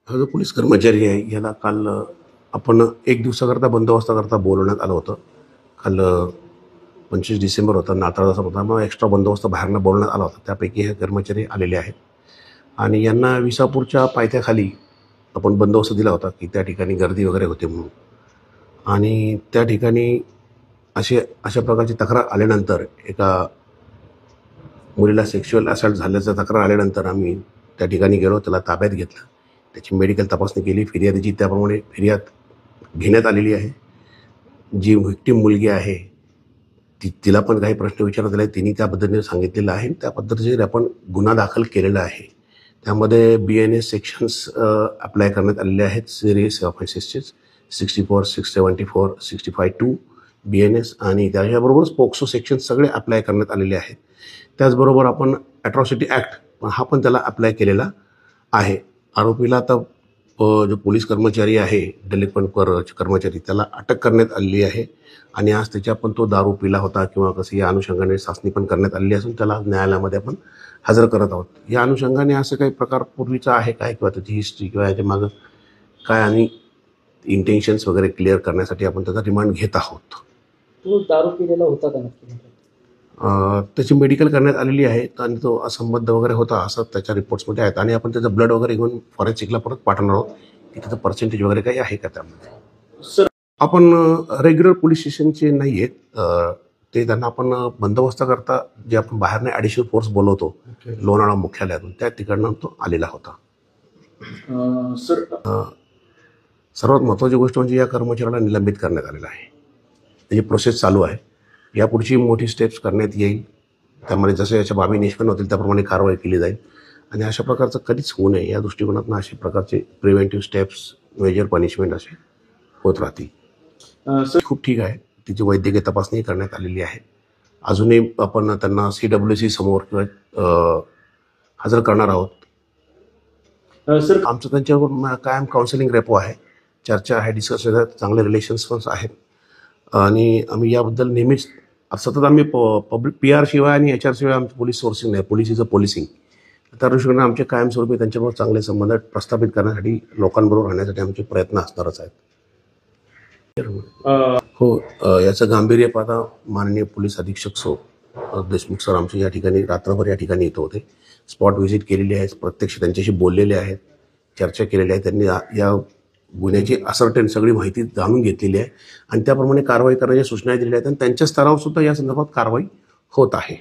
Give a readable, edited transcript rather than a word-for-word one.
हा जो पोलीस कर्मचारी आहे याला काल आपण एक दिवसाकरता बंदोबस्ताकरता बोलवण्यात आलं होतं. काल 25 डिसेंबर होता, नाताळ जसा होता, मग एक्स्ट्रा बंदोबस्त बाहेरनं बोलवण्यात आला होता. त्यापैकी हे कर्मचारी आलेले आहेत आणि यांना विसापूरच्या पायथ्याखाली आपण बंदोबस्त दिला होता की त्या ठिकाणी गर्दी वगैरे होते म्हणून. आणि त्या ठिकाणी अशा प्रकारची तक्रार आल्यानंतर एका मुलीला सेक्शुअल असॉल्ट झाल्याचं तक्रार आल्यानंतर आम्ही त्या ठिकाणी गेलो, त्याला ताब्यात घेतलं, त्याची मेडिकल तपासणी केली. फिर्यादीची त्याप्रमाणे फिर्याद घेण्यात आलेली आहे. जी व्हिक्टीम मुलगी आहे तिला पण काही प्रश्न विचारण्यात आले, तिने त्या पद्धतीने सांगितलेलं आहे. त्या पद्धतीने आपण गुन्हा दाखल केलेला आहे. त्यामध्ये BNS सेक्शन्स अप्लाय करण्यात आलेले आहेत. सिरियस ऑफेन्सेसचे 64, 674, 65(2) BNS आणि त्याच्याबरोबरच पोक्सो सेक्शन सगळे अप्लाय करण्यात आलेले आहेत. त्याचबरोबर आपण ॲट्रॉसिटी ॲक्ट हा पण त्याला अप्लाय केलेला आहे. आरोपीला आता जो पोलीस कर्मचारी आहे, डेलिक्वंट कर्मचारी, त्याला अटक करण्यात आलेली आहे आणि आज त्याच्या पण तो दारू पिला होता किंवा कसं या अनुषंगाने चाचणी पण करण्यात आलेली असून त्याला न्यायालयामध्ये आपण हजर करत आहोत. या अनुषंगाने असं काही प्रकार पूर्वीचा आहे काय किंवा त्याची हिस्ट्री किंवा याच्या मागं काय आणि इंटेन्शन्स वगैरे क्लिअर करण्यासाठी आपण त्याचा रिमांड घेत आहोत. तो दारू पिलेला होता का नक्की? त्याची मेडिकल करण्यात आलेली आहे आणि तो असंबद्ध वगैरे होता असं त्याच्या रिपोर्ट्समध्ये आहेत आणि आपण त्याचं ब्लड वगैरे घेऊन फॉरेन्सिकला परत पाठवणार आहोत की त्याचं पर्सेंटेज वगैरे काही आहे का त्यामध्ये. सर, आपण रेग्युलर पोलीस स्टेशनचे नाही आहेत, ते त्यांना आपण बंदोबस्ताकरता जे आपण बाहेरने ॲडिशनल फोर्स बोलवतो लोणावळा मुख्यालयातून, त्या ठिकाणं तो आलेला होता. सर, सर्वात महत्त्वाची गोष्ट म्हणजे या कर्मचाऱ्याला निलंबित करण्यात आलेलं आहे. त्याची प्रोसेस चालू आहे. यापुढची मोठी स्टेप्स करण्यात येईल. त्यामध्ये जसं याच्या बाबी निष्पन्न होतील त्याप्रमाणे कारवाई केली जाईल आणि अशा प्रकारचं कधीच होऊ नये या दृष्टिकोनातून अशा प्रकारचे प्रिव्हेंटिव्ह स्टेप्स, मेजर पनिशमेंट असे होत राहतील. खूप ठीक आहे. तिची वैद्यकीय तपासणी करण्यात आलेली आहे. अजूनही आपण त्यांना CWC समोर किंवा हजर करणार आहोत. सर, आमचं त्यांच्यावर कायम काउन्सिलिंग रेपो आहे, चर्चा आहे, डिस्कशन आहेत, चांगले रिलेशन्स पण आहेत आणि आम्ही याबद्दल नेहमीच सतत आम्ही पब्लिक PR शिवाय आणि HR शिवाय आमचं पोलीस सोर्सिंग नाही, पोलीस इज अ पोलिसिंग. त्या दृष्टीने आमचे कायमस्वरूपी त्यांच्याबरोबर चांगले संबंध प्रस्थापित करण्यासाठी, लोकांबरोबर राहण्यासाठी आमचे प्रयत्न असणारच आहेत. हो, याचं गांभीर्य पाहता माननीय पोलीस अधीक्षक देशमुख सर आमचे या ठिकाणी रात्रभर या ठिकाणी येत होते. स्पॉट व्हिजिट केलेली आहे, प्रत्यक्ष त्यांच्याशी बोललेले आहेत, चर्चा केलेली आहे. त्यांनी या गुन्ह्याची असर्टेन सगळी माहिती जाणून घेतलेली आहे आणि त्याप्रमाणे कारवाई करण्याच्या सूचना दिलेल्या आहेत आणि त्यांच्या स्तरावर सुद्धा या संदर्भात कारवाई होत आहे.